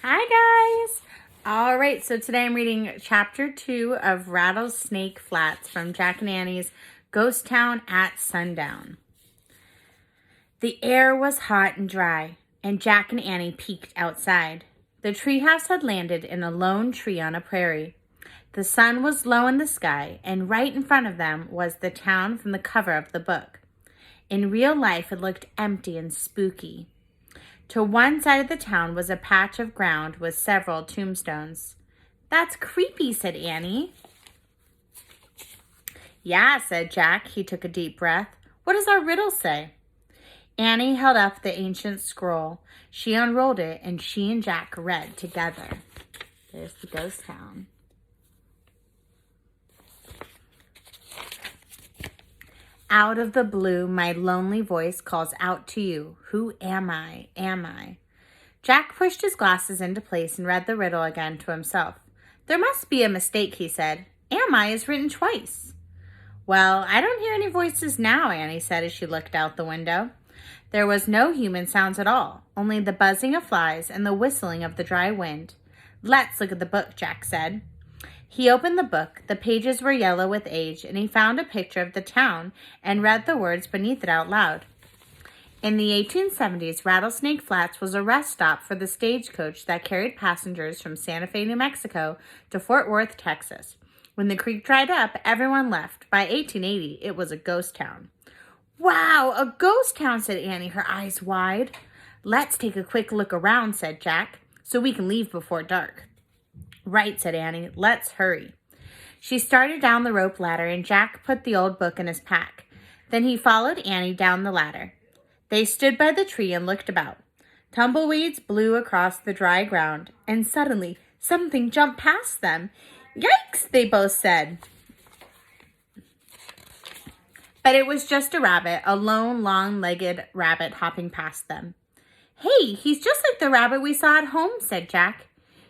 Hi guys! Alright, so today I'm reading Chapter 2 of Rattlesnake Flats from Jack and Annie's Ghost Town at Sundown. The air was hot and dry, and Jack and Annie peeked outside. The treehouse had landed in a lone tree on a prairie. The sun was low in the sky, and right in front of them was the town from the cover of the book. In real life, it looked empty and spooky. To one side of the town was a patch of ground with several tombstones. "That's creepy," said Annie. "Yeah," said Jack. He took a deep breath. "What does our riddle say?" Annie held up the ancient scroll. She unrolled it, and she and Jack read together. There's the ghost town. "Out of the blue, my lonely voice calls out to you. Who am I? Am I?" Jack pushed his glasses into place and read the riddle again to himself. "There must be a mistake," he said. "Am I is written twice." "Well, I don't hear any voices now," Annie said as she looked out the window. There was no human sounds at all, only the buzzing of flies and the whistling of the dry wind. "Let's look at the book," Jack said. He opened the book. The pages were yellow with age, and he found a picture of the town and read the words beneath it out loud. In the 1870s, Rattlesnake Flats was a rest stop for the stagecoach that carried passengers from Santa Fe, New Mexico to Fort Worth, Texas. When the creek dried up, everyone left. By 1880, it was a ghost town. "Wow, a ghost town," said Annie, her eyes wide. "Let's take a quick look around," said Jack, "so we can leave before dark." "Right," said Annie. "Let's hurry." She started down the rope ladder, and Jack put the old book in his pack. Then he followed Annie down the ladder. They stood by the tree and looked about. Tumbleweeds blew across the dry ground, and suddenly something jumped past them. "Yikes!" they both said. But it was just a rabbit, a lone, long-legged rabbit hopping past them. "Hey, he's just like the rabbit we saw at home," said Jack.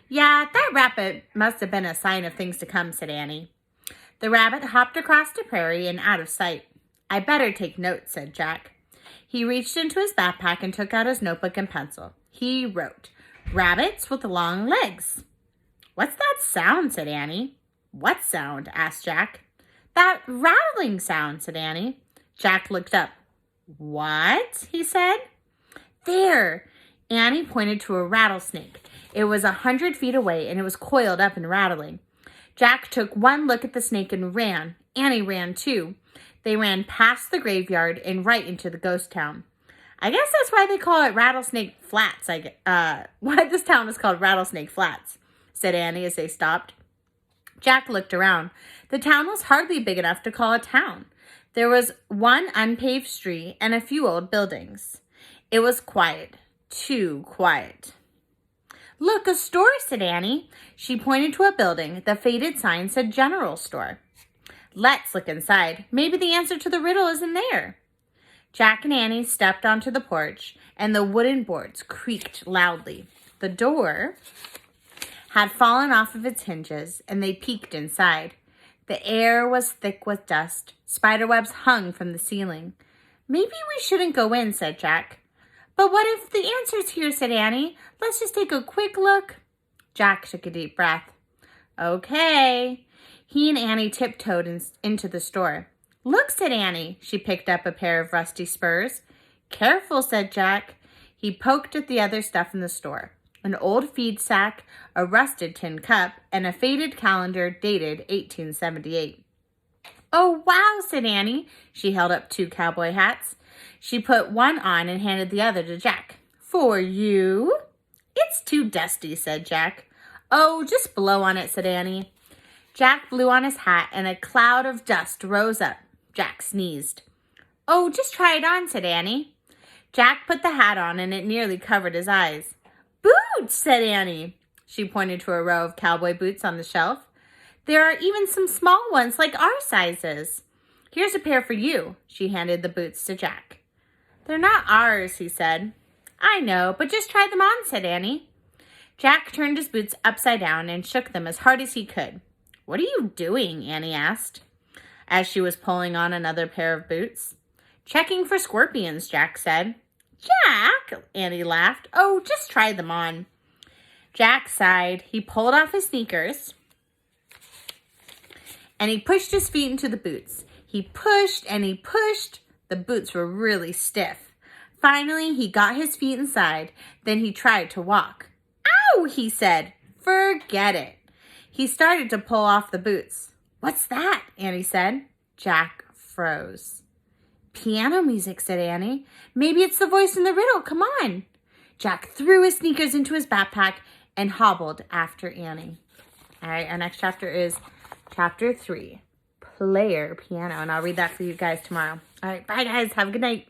"Yeah, that rabbit must have been a sign of things to come," said Annie. The rabbit hopped across the prairie and out of sight. "I better take notes," said Jack. He reached into his backpack and took out his notebook and pencil. He wrote, "Rabbits with long legs." "What's that sound?" said Annie. "What sound?" asked Jack. "That rattling sound," said Annie. Jack looked up. "What?" he said. "There!" Annie pointed to a rattlesnake. It was 100 feet away, and it was coiled up and rattling. Jack took one look at the snake and ran. Annie ran too. They ran past the graveyard and right into the ghost town. "I guess that's why they call it Rattlesnake Flats. Why this town is called Rattlesnake Flats," said Annie as they stopped. Jack looked around. The town was hardly big enough to call a town. There was one unpaved street and a few old buildings. It was quiet. Too quiet. "Look, a store," said Annie. She pointed to a building. The faded sign said General Store. "Let's look inside. Maybe the answer to the riddle is in there." Jack and Annie stepped onto the porch, and the wooden boards creaked loudly. The door had fallen off of its hinges, and they peeked inside. The air was thick with dust. Spiderwebs hung from the ceiling. "Maybe we shouldn't go in," said Jack. "But what if the answer's here?" said Annie. "Let's just take a quick look." Jack took a deep breath. "Okay." He and Annie tiptoed into the store. "Look," said Annie. She picked up a pair of rusty spurs. "Careful," said Jack. He poked at the other stuff in the store. An old feed sack, a rusted tin cup, and a faded calendar dated 1878. "Oh, wow," said Annie. She held up 2 cowboy hats. She put one on and handed the other to Jack. "For you?" "It's too dusty," said Jack. "Oh, just blow on it," said Annie. Jack blew on his hat, and a cloud of dust rose up. Jack sneezed. "Oh, just try it on," said Annie. Jack put the hat on, and it nearly covered his eyes. "Boots," said Annie. She pointed to a row of cowboy boots on the shelf. "There are even some small ones like our sizes. Here's a pair for you." She handed the boots to Jack. "They're not ours," he said. "I know, but just try them on," said Annie. Jack turned his boots upside down and shook them as hard as he could. "What are you doing?" Annie asked, as she was pulling on another pair of boots. "Checking for scorpions," Jack said. "Jack," Annie laughed. "Oh, just try them on." Jack sighed. He pulled off his sneakers and he pushed his feet into the boots. He pushed and he pushed. The boots were really stiff. Finally, he got his feet inside. Then he tried to walk. Ow, he said. Forget it. He started to pull off the boots. What's that? Annie said. Jack froze. Piano music, said Annie. Maybe it's the voice in the riddle. Come on. Jack threw his sneakers into his backpack and hobbled after Annie. All right, our next chapter is Chapter 3, Player Piano. And I'll read that for you guys tomorrow. All right, bye guys. Have a good night.